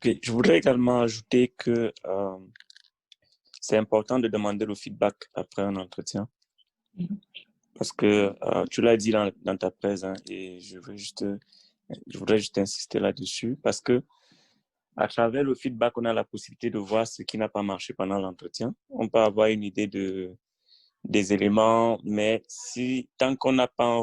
Ok, je voudrais également ajouter que c'est important de demander le feedback après un entretien parce que tu l'as dit dans ta presse hein, et je voudrais juste insister là-dessus parce que à travers le feedback, on a la possibilité de voir ce qui n'a pas marché pendant l'entretien. On peut avoir une idée des éléments, mais tant qu'on n'a pas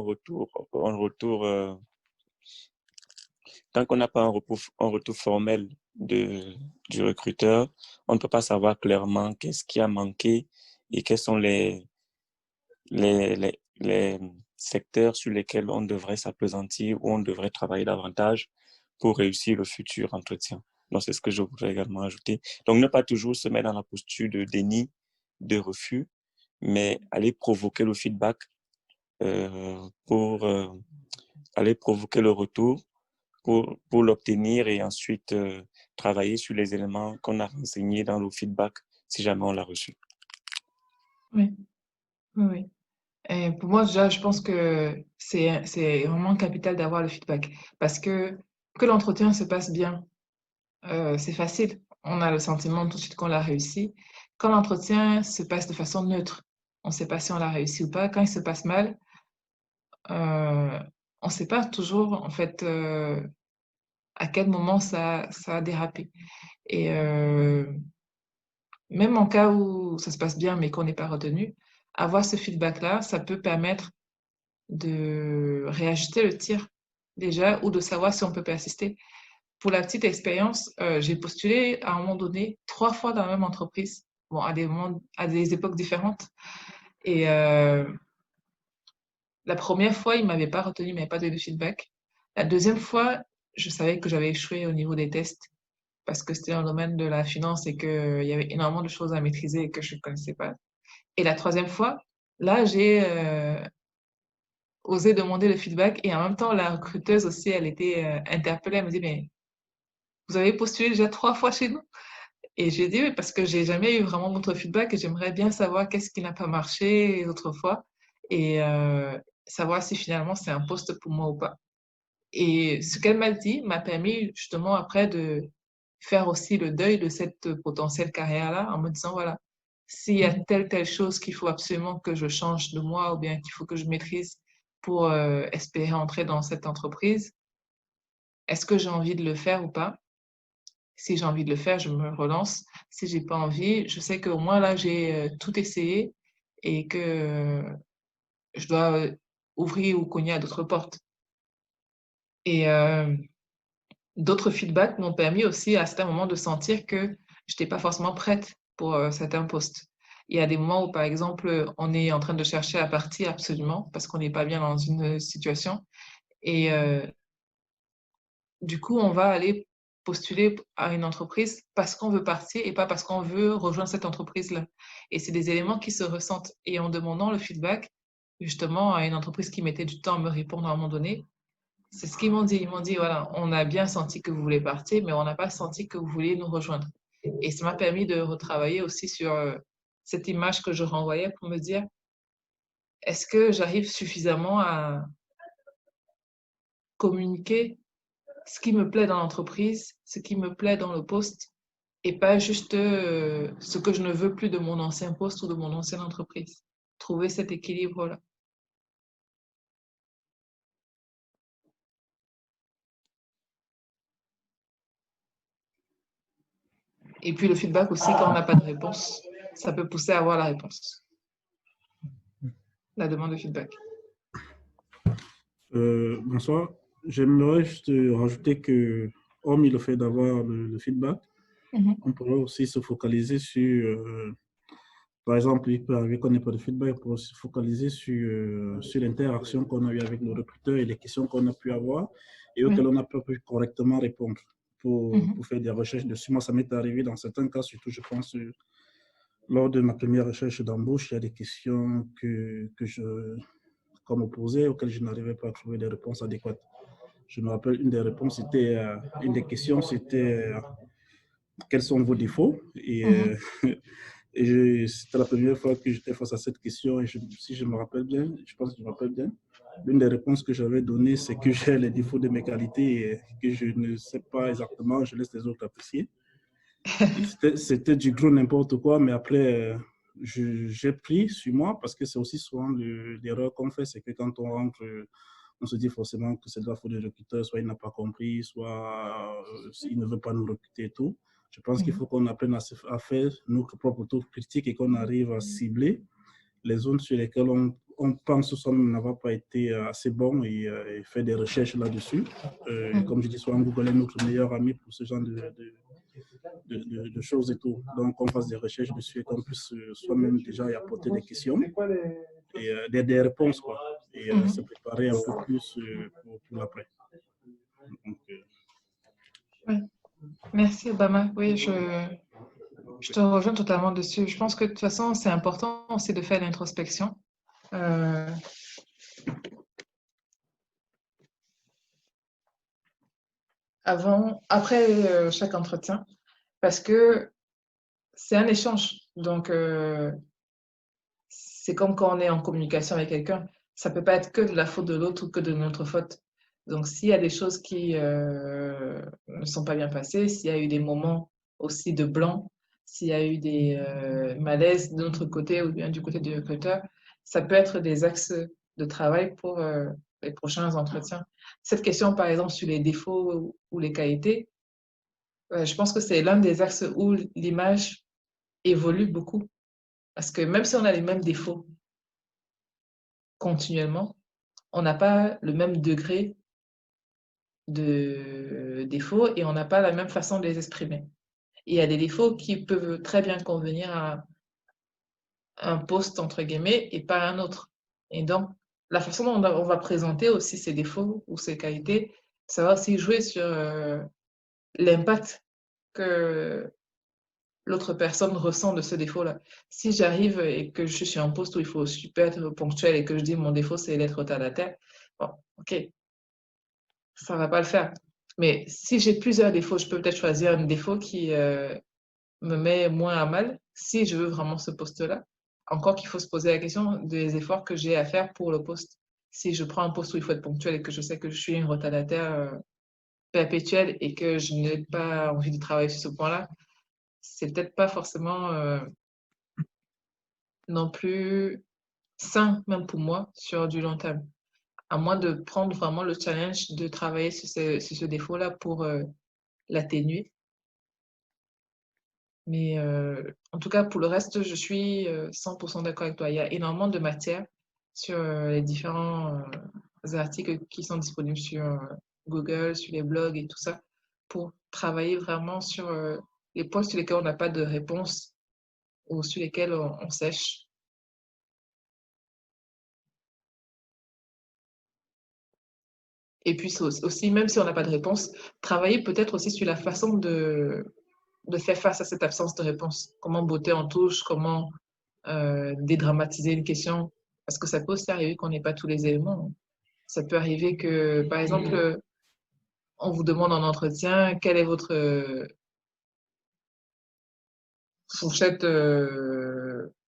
tant qu'on n'a pas un retour formel du recruteur, on ne peut pas savoir clairement qu'est-ce qui a manqué et quels sont les secteurs sur lesquels on devrait s'appesantir ou on devrait travailler davantage pour réussir le futur entretien. Donc, c'est ce que je voudrais également ajouter. Donc, ne pas toujours se mettre dans la posture de déni, de refus, mais aller provoquer le feedback pour aller provoquer le retour pour l'obtenir et ensuite travailler sur les éléments qu'on a renseignés dans le feedback si jamais on l'a reçu. Oui, oui, oui. Et pour moi, déjà, je pense que c'est vraiment capital d'avoir le feedback parce que l'entretien se passe bien, c'est facile. On a le sentiment tout de suite qu'on l'a réussi. Quand l'entretien se passe de façon neutre, on ne sait pas si on l'a réussi ou pas. Quand il se passe mal, euh, on ne sait pas toujours, en fait, à quel moment ça a dérapé. Et même en cas où ça se passe bien, mais qu'on n'est pas retenu, avoir ce feedback-là, ça peut permettre de réajuster le tir déjà ou de savoir si on peut persister. Pour la petite expérience, j'ai postulé à un moment donné 3 fois dans la même entreprise, bon, à des époques différentes. Et la première fois, il ne m'avait pas retenu, il ne m'avait pas donné de feedback. La deuxième fois, je savais que j'avais échoué au niveau des tests parce que c'était dans le domaine de la finance et qu'il y avait énormément de choses à maîtriser et que je ne connaissais pas. Et la troisième fois, là, j'ai osé demander le feedback et en même temps, la recruteuse aussi, elle était interpellée. Elle me dit, mais vous avez postulé déjà 3 fois chez nous? Et j'ai dit, oui, parce que j'ai jamais eu vraiment votre feedback et j'aimerais bien savoir qu'est-ce qui n'a pas marché les autres fois et savoir si finalement c'est un poste pour moi ou pas. Et ce qu'elle m'a dit m'a permis justement après de faire aussi le deuil de cette potentielle carrière-là en me disant, voilà, s'il y a telle chose qu'il faut absolument que je change de moi ou bien qu'il faut que je maîtrise pour espérer entrer dans cette entreprise, est-ce que j'ai envie de le faire ou pas? Si j'ai envie de le faire, je me relance. Si j'ai pas envie, je sais qu'au moins là, j'ai tout essayé et que je dois ouvrir ou cogner à d'autres portes. Et d'autres feedbacks m'ont permis aussi à certains moments de sentir que je n'étais pas forcément prête pour certains postes. Il y a des moments où, par exemple, on est en train de chercher à partir absolument parce qu'on n'est pas bien dans une situation. Et du coup, on va aller postuler à une entreprise parce qu'on veut partir et pas parce qu'on veut rejoindre cette entreprise-là. Et c'est des éléments qui se ressentent. Et en demandant le feedback, justement, à une entreprise qui mettait du temps à me répondre à un moment donné, c'est ce qu'ils m'ont dit. Ils m'ont dit, voilà, on a bien senti que vous voulez partir, mais on n'a pas senti que vous vouliez nous rejoindre. Et ça m'a permis de retravailler aussi sur cette image que je renvoyais pour me dire, est-ce que j'arrive suffisamment à communiquer ce qui me plaît dans l'entreprise, ce qui me plaît dans le poste, et pas juste ce que je ne veux plus de mon ancien poste ou de mon ancienne entreprise. Trouver cet équilibre-là. Et puis le feedback aussi, quand on n'a pas de réponse, ça peut pousser à avoir la réponse, la demande de feedback. Bonsoir. J'aimerais juste rajouter que, hormis le fait d'avoir le feedback, on pourrait aussi se focaliser sur, par exemple, il peut arriver qu'on n'ait pas de feedback, pour se focaliser sur l'interaction qu'on a eue avec nos recruteurs et les questions qu'on a pu avoir et auxquelles on n'a pas pu correctement répondre pour faire des recherches dessus. Moi, ça m'est arrivé dans certains cas, surtout, je pense, lors de ma première recherche d'embauche, il y a des questions qu'on me posait auxquelles je n'arrivais pas à trouver des réponses adéquates. Je me rappelle, une des questions, c'était quels sont vos défauts Et c'était la première fois que j'étais face à cette question. Et si je me rappelle bien, je pense que je me rappelle bien, l'une des réponses que j'avais données, c'est que j'ai les défauts de mes qualités et que je ne sais pas exactement, je laisse les autres apprécier. C'était du gros n'importe quoi, mais après, j'ai pris sur moi parce que c'est aussi souvent l'erreur qu'on fait, c'est que quand on rentre, on se dit forcément que c'est de la faute du recruteur, soit il n'a pas compris, soit il ne veut pas nous recruter et tout. Je pense qu'il faut qu'on apprenne à faire notre propre tour critique et qu'on arrive à cibler les zones sur lesquelles on pense soi-même n'avoir pas été assez bon et faire des recherches là-dessus. Comme je dis, souvent Google est notre meilleur ami pour ce genre de choses et tout. Donc, on fasse des recherches dessus et qu'on puisse soi-même déjà y apporter des questions et des réponses, quoi. Et se préparer un peu plus pour l'après. Ouais. Merci, Obama. Oui, je te rejoins totalement dessus. Je pense que de toute façon, c'est important aussi de faire l'introspection. Après chaque entretien, parce que c'est un échange. Donc, c'est comme quand on est en communication avec quelqu'un. Ça peut pas être que de la faute de l'autre ou que de notre faute. Donc, s'il y a des choses qui ne sont pas bien passées, s'il y a eu des moments aussi de blanc, s'il y a eu des malaises de notre côté ou bien du côté du recruteur, ça peut être des axes de travail pour les prochains entretiens. Cette question, par exemple, sur les défauts ou les qualités, je pense que c'est l'un des axes où l'image évolue beaucoup. Parce que même si on a les mêmes défauts continuellement, on n'a pas le même degré de défauts et on n'a pas la même façon de les exprimer. Et il y a des défauts qui peuvent très bien convenir à un poste, entre guillemets, et pas à un autre. Et donc, la façon dont on va présenter aussi ces défauts ou ces qualités, ça va aussi jouer sur l'impact que l'autre personne ressent de ce défaut-là. Si j'arrive et que je suis sur un poste où il faut super être ponctuel et que je dis mon défaut, c'est d'être retardataire, bon, ok, ça va pas le faire. Mais si j'ai plusieurs défauts, je peux peut-être choisir un défaut qui me met moins à mal si je veux vraiment ce poste-là. Encore qu'il faut se poser la question des efforts que j'ai à faire pour le poste. Si je prends un poste où il faut être ponctuel et que je sais que je suis une retardataire perpétuelle et que je n'ai pas envie de travailler sur ce point-là, c'est peut-être pas forcément non plus sain, même pour moi, sur du long terme. À moins de prendre vraiment le challenge de travailler sur ce défaut-là pour l'atténuer. Mais en tout cas, pour le reste, je suis 100% d'accord avec toi. Il y a énormément de matière sur les différents articles qui sont disponibles sur Google, sur les blogs et tout ça, pour travailler vraiment sur les points sur lesquels on n'a pas de réponse ou sur lesquels on sèche. Et puis aussi, même si on n'a pas de réponse, travailler peut-être aussi sur la façon de faire face à cette absence de réponse. Comment botter en touche, comment dédramatiser une question. Parce que ça peut aussi arriver qu'on n'ait pas tous les éléments. Ça peut arriver que, par exemple, on vous demande en entretien quelle est votre fourchette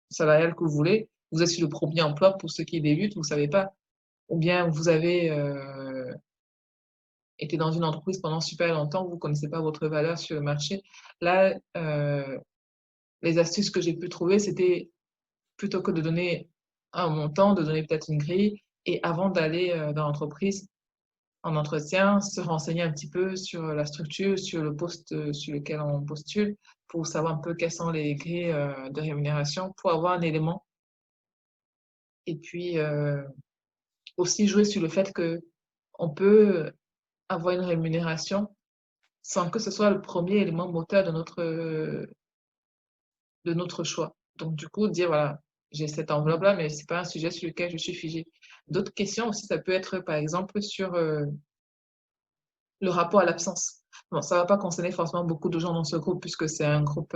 salariale que vous voulez. Vous êtes sur le premier emploi pour ceux qui débutent, vous ne savez pas. Ou bien vous avez été dans une entreprise pendant super longtemps, vous ne connaissez pas votre valeur sur le marché. Là, les astuces que j'ai pu trouver, c'était plutôt que de donner un montant, de donner peut-être une grille, et avant d'aller dans l'entreprise en entretien, se renseigner un petit peu sur la structure, sur le poste sur lequel on postule, pour savoir un peu quelles sont les grilles de rémunération, pour avoir un élément. Et puis aussi jouer sur le fait que on peut avoir une rémunération sans que ce soit le premier élément moteur de notre choix. Donc, du coup, dire, voilà, j'ai cette enveloppe-là, mais ce n'est pas un sujet sur lequel je suis figée. D'autres questions aussi, ça peut être, par exemple, sur le rapport à l'absence. Bon, ça ne va pas concerner forcément beaucoup de gens dans ce groupe, puisque c'est un groupe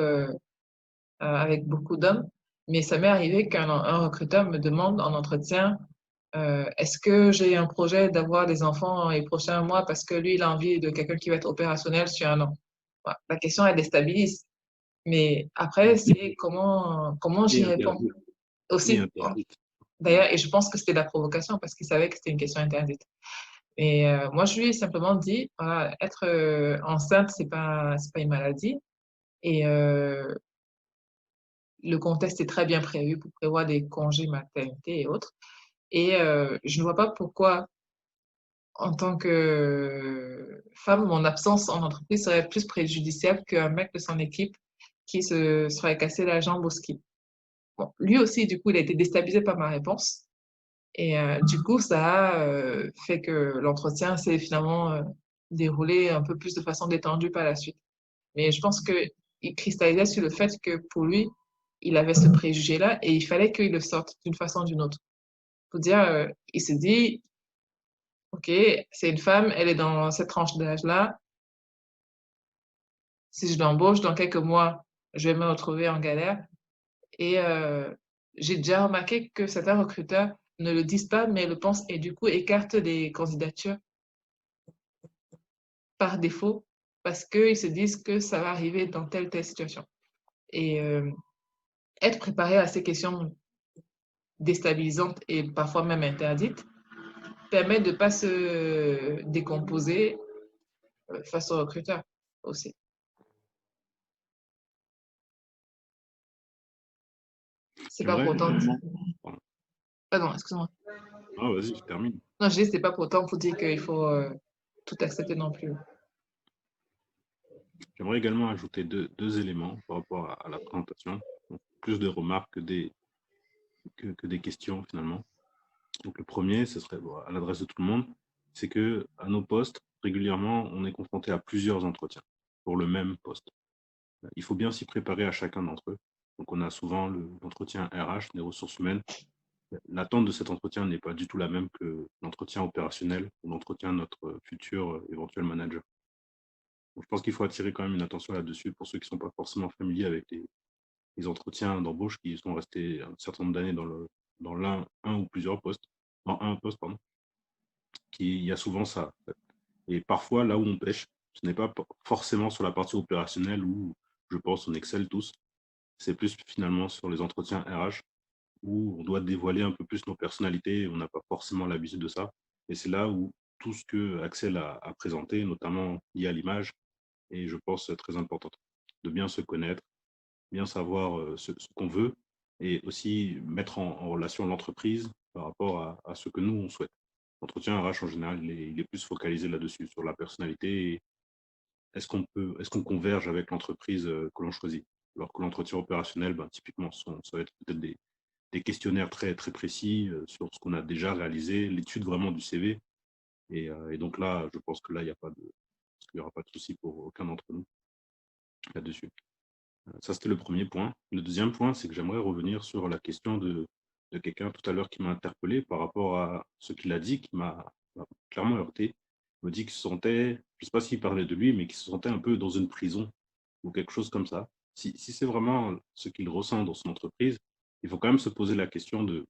avec beaucoup d'hommes, mais ça m'est arrivé qu'un recruteur me demande en entretien, est-ce que j'ai un projet d'avoir des enfants dans les prochains mois parce que lui, il a envie de quelqu'un qui va être opérationnel sur un an. Voilà. La question, elle déstabilise. Mais après, c'est comment j'y réponds aussi. D'ailleurs, et je pense que c'était la provocation parce qu'il savait que c'était une question interdite. Et moi, je lui ai simplement dit, voilà, être enceinte, c'est pas une maladie. Et le contexte est très bien prévu pour prévoir des congés maternité et autres. Et je ne vois pas pourquoi, en tant que femme, mon absence en entreprise serait plus préjudiciable qu'un mec de son équipe qui se serait cassé la jambe au ski. Bon, lui aussi, du coup, il a été déstabilisé par ma réponse. Et du coup, ça a fait que l'entretien s'est finalement déroulé un peu plus de façon détendue par la suite. Mais je pense qu'il cristallisait sur le fait que pour lui, il avait ce préjugé-là et il fallait qu'il le sorte d'une façon ou d'une autre. Pour dire, il s'est dit, OK, c'est une femme, elle est dans cette tranche d'âge-là. Si je l'embauche dans quelques mois, je vais me retrouver en galère. Et j'ai déjà remarqué que certains recruteurs ne le disent pas, mais le pensent et du coup écartent des candidatures par défaut parce qu'ils se disent que ça va arriver dans telle situation. Et être préparé à ces questions déstabilisantes et parfois même interdites permet de ne pas se décomposer face aux recruteurs aussi. C'est pas pour autant. Pardon, excuse-moi. Ah, vas-y, je termine. Non, je dis c'est pas pour autant pour dire qu'il faut tout accepter non plus. J'aimerais également ajouter deux éléments par rapport à la présentation. Donc, plus de remarques que des questions finalement. Donc le premier, ce serait à l'adresse de tout le monde, c'est que à nos postes, régulièrement, on est confronté à plusieurs entretiens pour le même poste. Il faut bien s'y préparer à chacun d'entre eux. Donc on a souvent l'entretien RH, des ressources humaines. L'attente de cet entretien n'est pas du tout la même que l'entretien opérationnel ou l'entretien de notre futur éventuel manager. Donc, je pense qu'il faut attirer quand même une attention là-dessus pour ceux qui ne sont pas forcément familiers avec les entretiens d'embauche qui sont restés un certain nombre d'années dans un ou plusieurs postes, dans un poste, pardon, il y a souvent ça. En fait. Et parfois, là où on pêche, ce n'est pas forcément sur la partie opérationnelle où je pense on excelle tous, c'est plus finalement sur les entretiens RH où on doit dévoiler un peu plus nos personnalités et on n'a pas forcément l'habitude de ça. Et c'est là où tout ce que Axel a présenté, notamment lié à l'image, est, je pense, très important. De bien se connaître, bien savoir ce qu'on veut et aussi mettre en relation l'entreprise par rapport à ce que nous, on souhaite. L'entretien RH, en général, il est plus focalisé là-dessus, sur la personnalité et est-ce qu'on converge avec l'entreprise que l'on choisit. Alors que l'entretien opérationnel, ben, typiquement, ça va être peut-être des questionnaires très, très précis sur ce qu'on a déjà réalisé, l'étude vraiment du CV. Et donc là, je pense que là, il n'y aura pas de souci pour aucun d'entre nous là-dessus. Ça, c'était le premier point. Le deuxième point, c'est que j'aimerais revenir sur la question de quelqu'un tout à l'heure qui m'a interpellé par rapport à ce qu'il a dit, qui m'a clairement heurté. Il me dit qu'il se sentait, je ne sais pas s'il parlait de lui, mais qu'il se sentait un peu dans une prison ou quelque chose comme ça. Si c'est vraiment ce qu'il ressent dans son entreprise, il faut quand même se poser la question de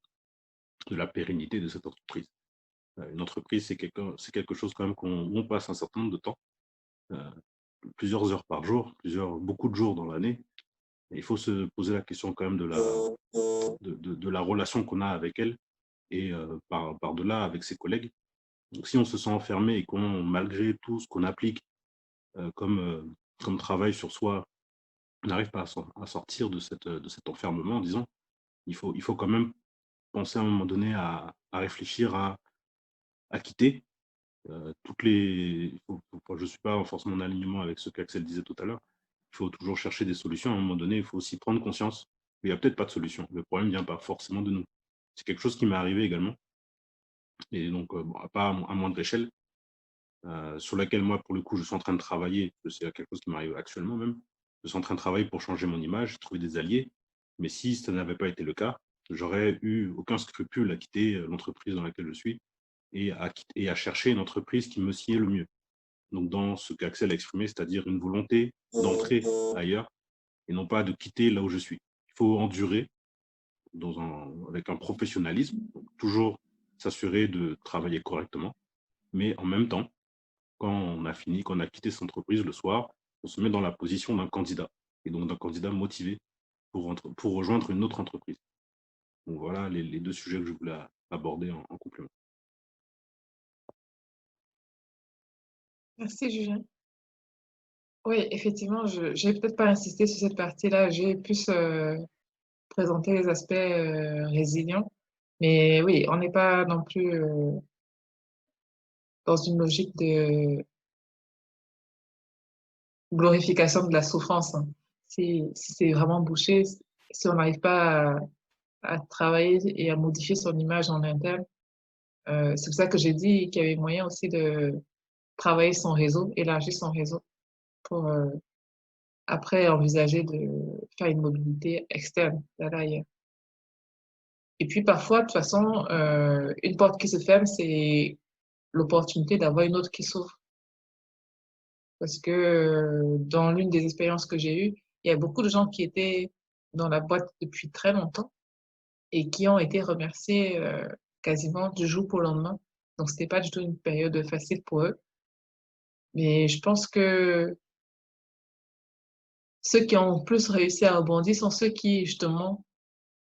la pérennité de cette entreprise. Une entreprise, c'est quelque chose quand même où on passe un certain nombre de temps, plusieurs heures par jour, beaucoup de jours dans l'année. Il faut se poser la question quand même de la relation qu'on a avec elle et par-delà avec ses collègues. Donc, si on se sent enfermé et qu'on, malgré tout ce qu'on applique comme travail sur soi, on n'arrive pas à sortir de cet enfermement, disons, il faut quand même penser à un moment donné à réfléchir à quitter toutes les... je ne suis pas forcément en alignement avec ce qu'Axel disait tout à l'heure. Il faut toujours chercher des solutions. À un moment donné, il faut aussi prendre conscience qu'il n'y a peut-être pas de solution. Le problème ne vient pas forcément de nous. C'est quelque chose qui m'est arrivé également. Et donc, bon, pas à moindre échelle, sur laquelle moi, pour le coup, je suis en train de travailler. C'est quelque chose qui m'arrive actuellement même. Je suis en train de travailler pour changer mon image, trouver des alliés. Mais si ça n'avait pas été le cas, j'aurais eu aucun scrupule à quitter l'entreprise dans laquelle je suis et à chercher une entreprise qui me sied le mieux. Donc, dans ce qu'Axel a exprimé, c'est-à-dire une volonté d'entrer ailleurs et non pas de quitter là où je suis. Il faut endurer avec un professionnalisme, donc toujours s'assurer de travailler correctement, mais en même temps, quand on a fini, quand on a quitté cette entreprise le soir, on se met dans la position d'un candidat. et donc d'un candidat motivé pour rejoindre une autre entreprise. Donc voilà les deux sujets que je voulais aborder en complément. Merci, Julien. Oui, effectivement, je n'ai peut-être pas insisté sur cette partie-là. J'ai plus présenté les aspects résilients. Mais oui, on n'est pas non plus dans une logique de glorification de la souffrance, hein. Si c'est vraiment bouché, si on n'arrive pas à travailler et à modifier son image en interne, c'est pour ça que j'ai dit qu'il y avait moyen aussi de travailler son réseau, élargir son réseau pour après envisager de faire une mobilité externe vers ailleurs. Et puis parfois, de toute façon, une porte qui se ferme, c'est l'opportunité d'avoir une autre qui s'ouvre. Parce que dans l'une des expériences que j'ai eues, il y a beaucoup de gens qui étaient dans la boîte depuis très longtemps et qui ont été remerciés quasiment du jour au lendemain. Donc, c'était pas du tout une période facile pour eux. Mais je pense que ceux qui ont plus réussi à rebondir sont ceux qui, justement,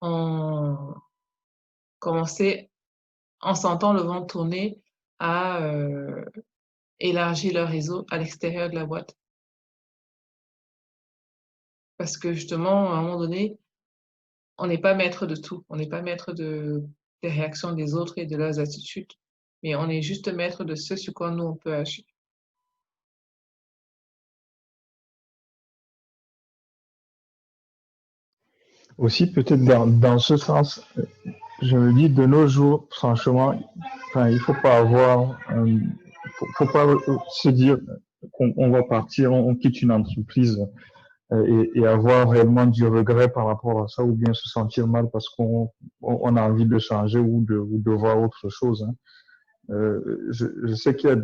ont commencé, en sentant le vent tourner, à élargir leur réseau à l'extérieur de la boîte. Parce que, justement, à un moment donné, on n'est pas maître de tout. On n'est pas maître des réactions des autres et de leurs attitudes. Mais on est juste maître de ce sur quoi nous, on peut agir. Aussi, peut-être dans ce sens, je me dis de nos jours, franchement, enfin, il faut pas avoir, faut pas se dire qu'on va partir, on quitte une entreprise et avoir réellement du regret par rapport à ça ou bien se sentir mal parce qu'on a envie de changer ou de voir autre chose, hein. Je sais qu'il y a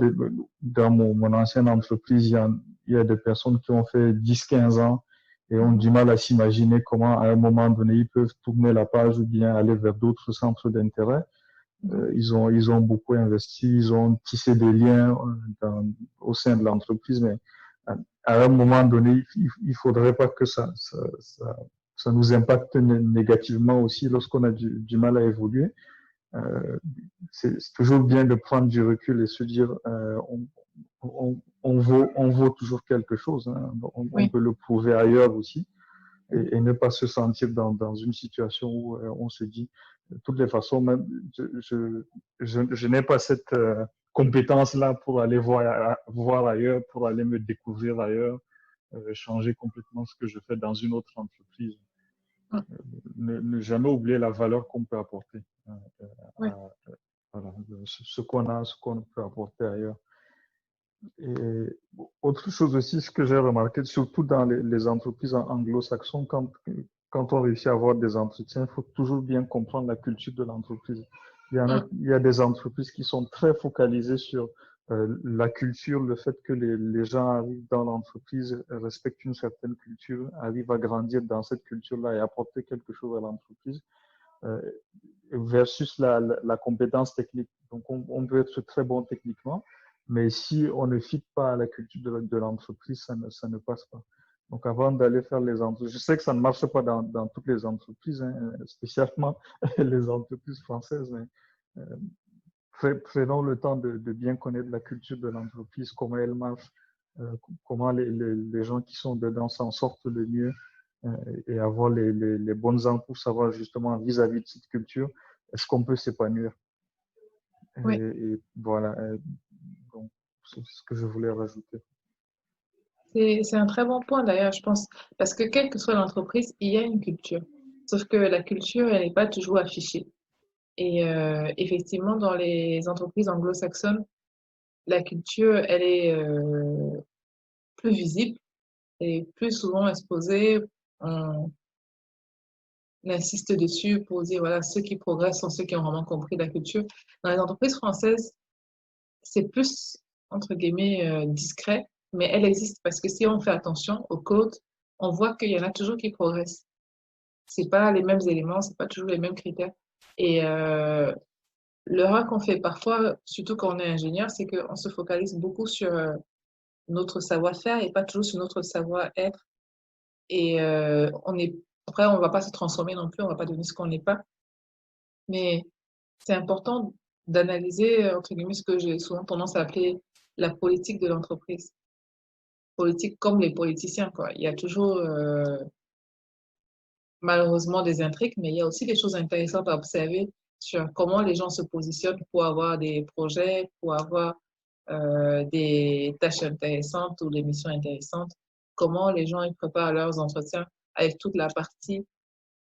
dans mon ancienne entreprise, il y a des personnes qui ont fait 10-15 ans et ont du mal à s'imaginer comment, à un moment donné, ils peuvent tourner la page ou bien aller vers d'autres centres d'intérêt. Ils ont beaucoup investi, ils ont tissé des liens au sein de l'entreprise, mais à un moment donné, il faudrait pas que ça nous impacte négativement aussi lorsqu'on a du mal à évoluer. C'est toujours bien de prendre du recul et se dire on vaut toujours quelque chose, hein. On peut le prouver ailleurs aussi et ne pas se sentir dans une situation où on se dit de toutes les façons même je n'ai pas cette compétence-là pour aller voir ailleurs, pour aller me découvrir ailleurs, changer complètement ce que je fais dans une autre entreprise. Ne jamais oublier la valeur qu'on peut apporter. Voilà, ce qu'on peut apporter ailleurs. Et autre chose aussi, ce que j'ai remarqué, surtout dans les entreprises anglo-saxonnes, quand on réussit à avoir des entretiens, il faut toujours bien comprendre la culture de l'entreprise. Il y a des entreprises qui sont très focalisées sur la culture, le fait que les gens arrivent dans l'entreprise, respectent une certaine culture, arrivent à grandir dans cette culture-là et apporter quelque chose à l'entreprise. Versus la compétence technique. Donc, on peut être très bon techniquement, mais si on ne fit pas à la culture de l'entreprise, ça ne passe pas. Donc, avant d'aller faire les entreprises, je sais que ça ne marche pas dans toutes les entreprises, hein, spécialement les entreprises françaises, mais prenons le temps de bien connaître la culture de l'entreprise, comment elle marche, comment les gens qui sont dedans s'en sortent le mieux, et avoir les bonnes angles pour savoir justement vis-à-vis de cette culture, est-ce qu'on peut s'épanouir. Oui. Et voilà, donc c'est ce que je voulais rajouter. C'est un très bon point d'ailleurs, je pense, parce que quelle que soit l'entreprise, il y a une culture. Sauf que la culture, elle n'est pas toujours affichée. Et effectivement, dans les entreprises anglo-saxonnes, la culture, elle est plus visible et plus souvent exposée. On insiste dessus pour dire, voilà, ceux qui progressent sont ceux qui ont vraiment compris la culture. Dans les entreprises françaises, c'est plus, entre guillemets, discret, mais elle existe parce que si on fait attention au code, on voit qu'il y en a toujours qui progressent. C'est pas les mêmes éléments, c'est pas toujours les mêmes critères. Et l'erreur qu'on fait parfois, surtout quand on est ingénieur, c'est qu'on se focalise beaucoup sur notre savoir-faire et pas toujours sur notre savoir-être. Et après, on ne va pas se transformer non plus, on ne va pas devenir ce qu'on n'est pas. Mais c'est important d'analyser, entre guillemets, ce que j'ai souvent tendance à appeler la politique de l'entreprise. Politique comme les politiciens, quoi. Il y a toujours, malheureusement, des intrigues, mais il y a aussi des choses intéressantes à observer sur comment les gens se positionnent pour avoir des projets, pour avoir des tâches intéressantes ou des missions intéressantes, comment les gens ils préparent leurs entretiens avec toute la partie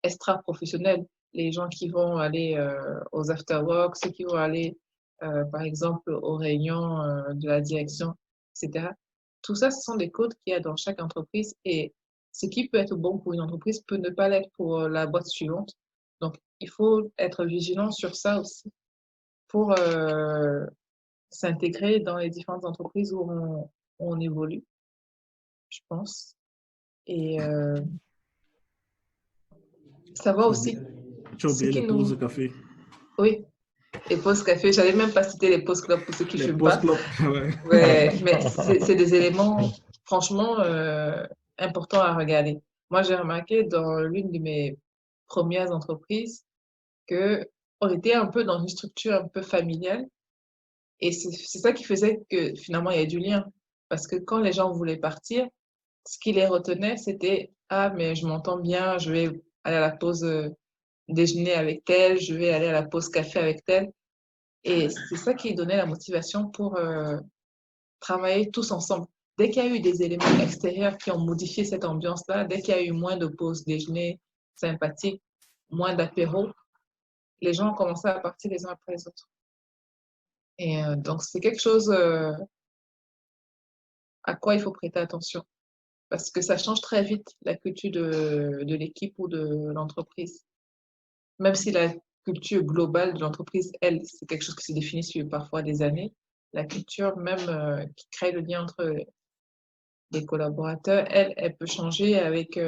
extra-professionnelle, les gens qui vont aller aux after-work, ceux qui vont aller, par exemple, aux réunions de la direction, etc. Tout ça, ce sont des codes qu'il y a dans chaque entreprise et ce qui peut être bon pour une entreprise peut ne pas l'être pour la boîte suivante. Donc, il faut être vigilant sur ça aussi pour s'intégrer dans les différentes entreprises où on évolue, je pense. Et savoir aussi Tu as ce oublié qui les pauses nous... de café. Oui, les pauses café. J'allais même pas citer les pauses club pour ceux qui Les fument pauses pas. club, ouais. Ouais, mais c'est des éléments franchement importants à regarder. Moi, j'ai remarqué dans l'une de mes premières entreprises que on était un peu dans une structure un peu familiale et c'est ça qui faisait que finalement il y a du lien. Parce que quand les gens voulaient partir, ce qui les retenait, c'était ah, mais je m'entends bien, je vais aller à la pause déjeuner avec tel, je vais aller à la pause café avec tel. Et c'est ça qui donnait la motivation pour travailler tous ensemble. Dès qu'il y a eu des éléments extérieurs qui ont modifié cette ambiance-là, dès qu'il y a eu moins de pauses déjeuner sympathiques, moins d'apéros, les gens ont commencé à partir les uns après les autres. Et donc, c'est quelque chose à quoi il faut prêter attention. Parce que ça change très vite la culture de l'équipe ou de l'entreprise. Même si la culture globale de l'entreprise, elle, c'est quelque chose qui se définit sur parfois des années, la culture même qui crée le lien entre les collaborateurs, elle peut changer avec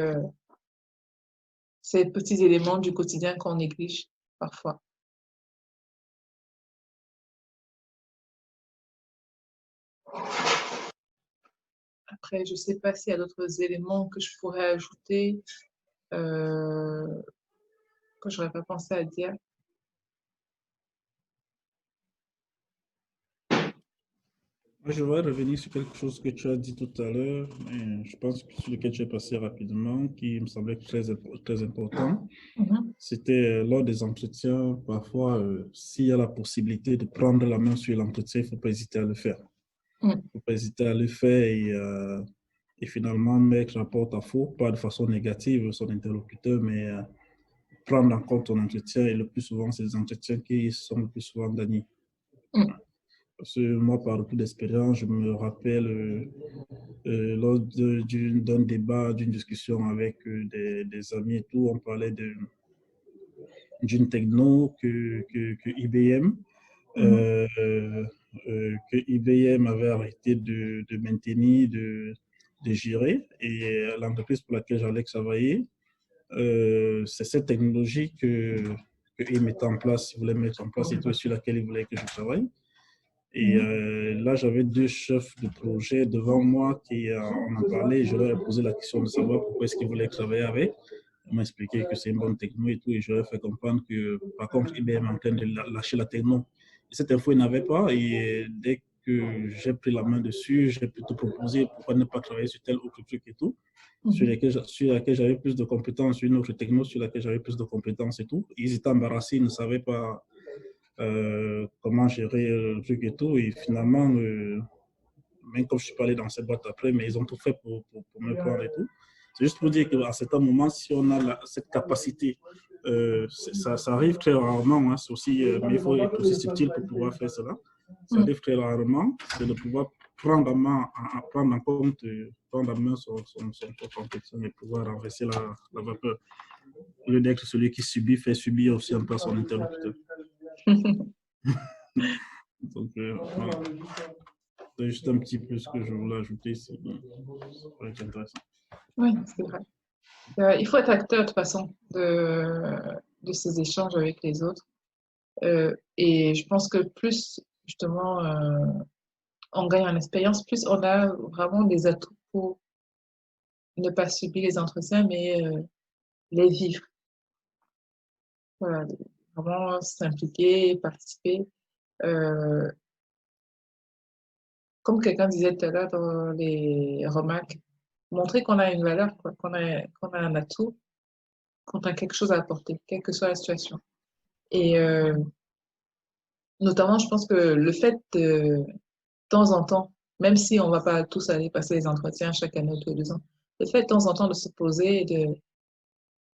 ces petits éléments du quotidien qu'on néglige parfois. Après, je ne sais pas s'il y a d'autres éléments que je pourrais ajouter que je n'aurais pas pensé à dire. Je vais revenir sur quelque chose que tu as dit tout à l'heure, je pense que sur lequel tu es passé rapidement, qui me semblait très important. C'était lors des entretiens, parfois, s'il y a la possibilité de prendre la main sur l'entretien, il ne faut pas hésiter à le faire. Il ne faut pas hésiter à le faire et finalement mettre en porte-à-faux, pas de façon négative son interlocuteur, mais prendre en compte ton entretien. Et le plus souvent, c'est des entretiens qui sont le plus souvent gagnés. Parce que moi, par beaucoup d'expérience, je me rappelle lors d'un débat, d'une discussion avec des amis et tout, on parlait d'une techno que IBM, que IBM avait arrêté de maintenir, de gérer. Et l'entreprise pour laquelle j'allais travailler, c'est cette technologie qu'ils mettaient en place, ils voulaient mettre en place et tout, sur laquelle ils voulaient que je travaille. Et là, j'avais deux chefs de projet devant moi qui en parlaient. Je leur ai posé la question de savoir pourquoi est-ce qu'ils voulaient travailler avec. Ils m'ont expliqué que c'est une bonne techno et tout. Et je leur ai fait comprendre que, par contre, IBM est en train de lâcher la techno. Et cette info, ils n'avaient pas. Et dès que j'ai pris la main dessus, j'ai plutôt proposé pourquoi ne pas travailler sur tel autre truc et tout, sur laquelle j'avais plus de compétences, sur une autre techno sur laquelle j'avais plus de compétences et tout. Ils étaient embarrassés, ils ne savaient pas comment gérer le truc et tout. Et finalement, même comme je suis pas allé dans cette boîte après, mais ils ont tout fait pour me prendre et tout. C'est juste pour dire qu'à certains moments, si on a cette capacité, ça arrive très rarement, hein, aussi, mais il faut être aussi subtil pour pouvoir faire cela. Ça arrive très rarement, c'est de pouvoir prendre en compte, prendre en main son propre entretien et pouvoir renverser la vapeur. Au lieu d'être celui qui subit, fait subir aussi un peu son interlocuteur. Donc, voilà. C'est juste un petit peu ce que je voulais ajouter, ça pourrait être intéressant. Oui, c'est vrai. Il faut être acteur de toute façon de ces échanges avec les autres. Et je pense que plus, justement, on gagne en expérience, plus on a vraiment des atouts pour ne pas subir les entretiens, mais les vivre. Voilà, vraiment s'impliquer, participer. Comme quelqu'un disait tout à l'heure dans les remarques, montrer qu'on a une valeur, qu'on a un atout, qu'on a quelque chose à apporter, quelle que soit la situation. Et notamment, je pense que le fait de temps en temps, même si on ne va pas tous aller passer les entretiens chaque année ou tous les 2 ans, le fait de temps en temps de se poser et de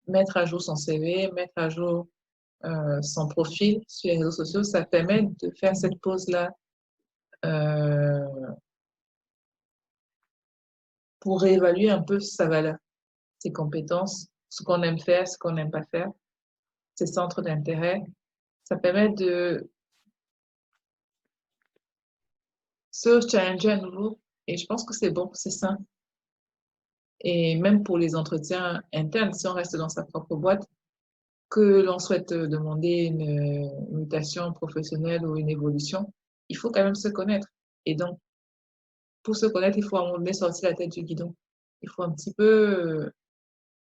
mettre à jour son CV, mettre à jour son profil sur les réseaux sociaux, ça permet de faire cette pause-là pour réévaluer un peu sa valeur, ses compétences, ce qu'on aime faire, ce qu'on n'aime pas faire, ses centres d'intérêt. Ça permet de se challenger à nouveau. Et je pense que c'est bon, c'est sain. Et même pour les entretiens internes, si on reste dans sa propre boîte, que l'on souhaite demander une mutation professionnelle ou une évolution, il faut quand même se connaître. Et donc, pour se connaître, il faut à un moment donné sortir la tête du guidon. Il faut un petit peu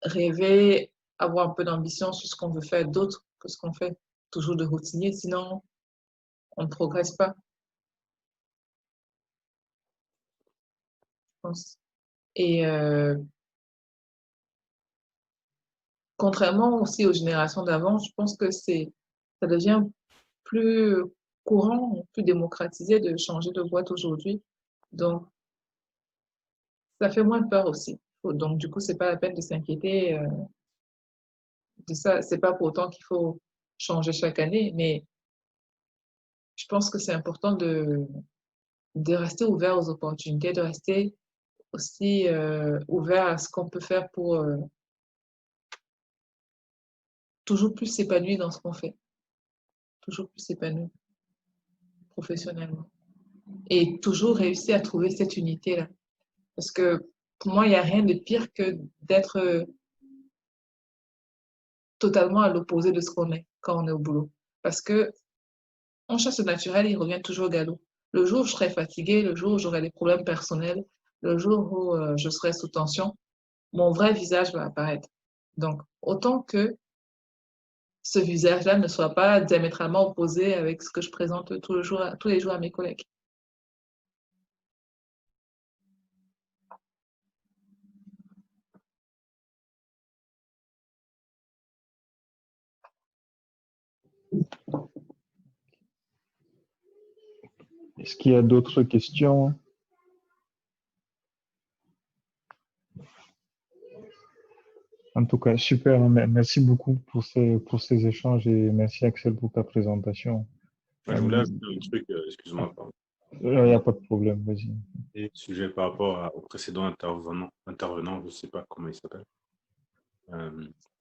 rêver, avoir un peu d'ambition sur ce qu'on veut faire d'autre que ce qu'on fait toujours de routinier, sinon on ne progresse pas, je pense. Et contrairement aussi aux générations d'avant, je pense que ça devient plus courant, plus démocratisé de changer de boîte aujourd'hui. Donc, ça fait moins peur aussi. Donc, du coup, c'est pas la peine de s'inquiéter de ça. C'est pas pour autant qu'il faut changer chaque année, mais je pense que c'est important de rester ouvert aux opportunités, de rester aussi ouvert à ce qu'on peut faire pour toujours plus s'épanouir dans ce qu'on fait, toujours plus s'épanouir professionnellement et toujours réussir à trouver cette unité-là. Parce que pour moi, il n'y a rien de pire que d'être totalement à l'opposé de ce qu'on est quand on est au boulot. Parce que on cherche le naturel, il revient toujours au galop. Le jour où je serai fatiguée, le jour où j'aurai des problèmes personnels, le jour où je serai sous tension, mon vrai visage va apparaître. Donc, autant que ce visage-là ne soit pas diamétralement opposé avec ce que je présente tous les jours à mes collègues. Est-ce qu'il y a d'autres questions? En tout cas, super. Merci beaucoup pour ces échanges et merci Axel pour ta présentation. Je voulais ajouter un truc, excuse-moi. Il n'y a pas de problème, vas-y. Et sujet par rapport au précédent intervenant, je ne sais pas comment il s'appelle.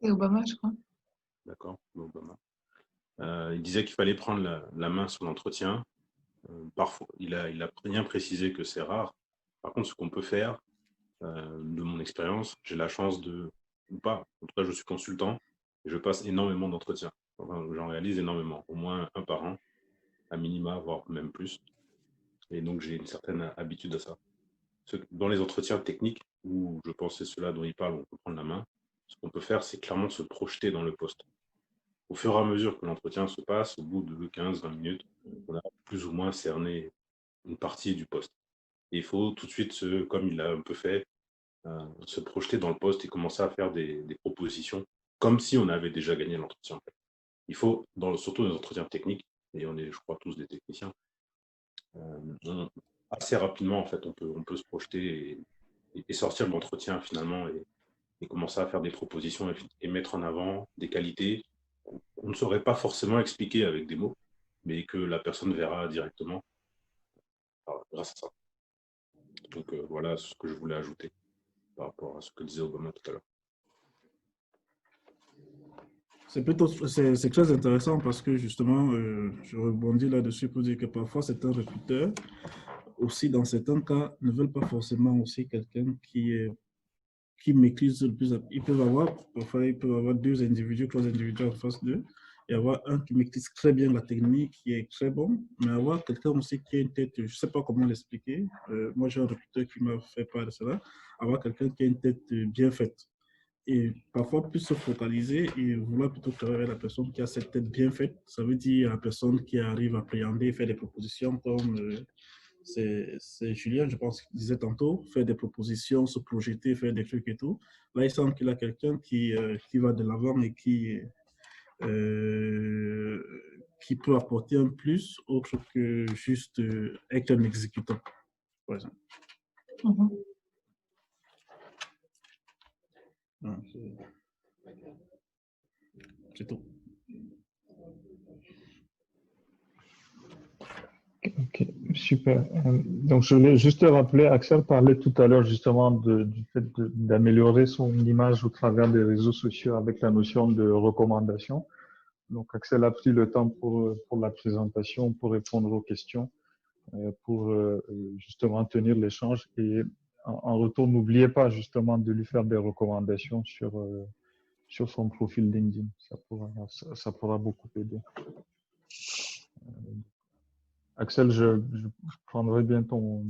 Et Obama, je crois. D'accord, Obama. Il disait qu'il fallait prendre la main sur l'entretien. Parfois, il a bien précisé que c'est rare. Par contre, ce qu'on peut faire, de mon expérience, j'ai la chance ou pas, en tout cas, je suis consultant et je passe énormément d'entretiens. Enfin, j'en réalise énormément, au moins un par an, à minima, voire même plus. Et donc, j'ai une certaine habitude à ça. Dans les entretiens techniques, où je pense que c'est ceux-là dont il parle, on peut prendre la main, ce qu'on peut faire, c'est clairement se projeter dans le poste. Au fur et à mesure que l'entretien se passe, au bout de 15-20 minutes, on a plus ou moins cerné une partie du poste. Et il faut tout de suite, comme il l'a un peu fait, se projeter dans le poste et commencer à faire des propositions, comme si on avait déjà gagné l'entretien. Il faut, surtout dans les entretiens techniques, et on est, je crois, tous des techniciens, assez rapidement, en fait, on peut se projeter et sortir de l'entretien finalement et commencer à faire des propositions et mettre en avant des qualités qu'on ne saurait pas forcément expliquer avec des mots, mais que la personne verra directement grâce à ça. Donc voilà ce que je voulais ajouter par rapport à ce que disait Obama tout à l'heure. C'est très intéressant parce que justement, je rebondis là-dessus pour dire que parfois certains recruteurs, aussi dans certains cas, ne veulent pas forcément aussi quelqu'un qui maîtrise le plus. Parfois, ils peuvent avoir 2 individus, 3 individus en face d'eux. et avoir un qui maîtrise très bien la technique, qui est très bon, mais avoir quelqu'un aussi qui a une tête, je ne sais pas comment l'expliquer, moi j'ai un recruteur qui m'a fait part de cela, avoir quelqu'un qui a une tête bien faite. Et parfois, plus se focaliser et vouloir plutôt travailler avec la personne qui a cette tête bien faite, ça veut dire la personne qui arrive à appréhender, faire des propositions comme c'est Julien, je pense qu'il disait tantôt, faire des propositions, se projeter, faire des trucs et tout. Là, il semble qu'il a quelqu'un qui va de l'avant et qui peut apporter un plus autre que juste être un exécutant, par exemple. C'est tout. Ok, super. Donc, je voulais juste te rappeler, Axel parlait tout à l'heure justement du fait d'améliorer son image au travers des réseaux sociaux avec la notion de recommandation. Donc, Axel a pris le temps pour la présentation, pour répondre aux questions, pour justement tenir l'échange. Et en retour, n'oubliez pas justement de lui faire des recommandations sur son profil LinkedIn. Ça pourra beaucoup aider. Axel, je prendrai bien ton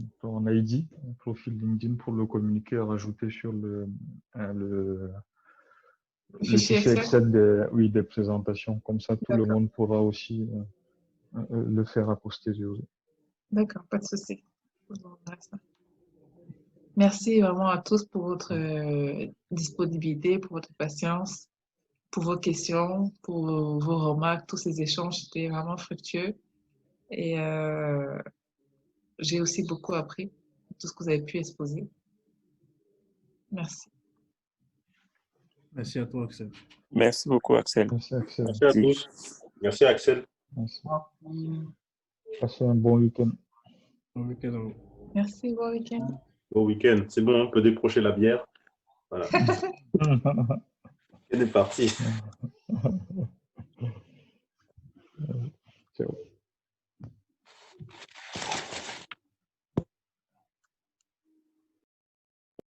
ID, ton profil LinkedIn pour le communiquer et rajouter sur le fichier Excel des présentations. Comme ça, tout le monde pourra aussi le faire a posteriori. D'accord, pas de souci. Merci vraiment à tous pour votre disponibilité, pour votre patience, pour vos questions, pour vos remarques. Tous ces échanges étaient vraiment fructueux. Et j'ai aussi beaucoup appris de tout ce que vous avez pu exposer. Merci. Merci à toi, Axel. Merci beaucoup, Axel. Merci, Axel. Merci à tous. Merci, Axel. Merci. Passez un bon week-end. Bon week-end. Merci, bon week-end. Bon week-end. C'est bon, on peut décrocher la bière. Voilà. Elle est partie.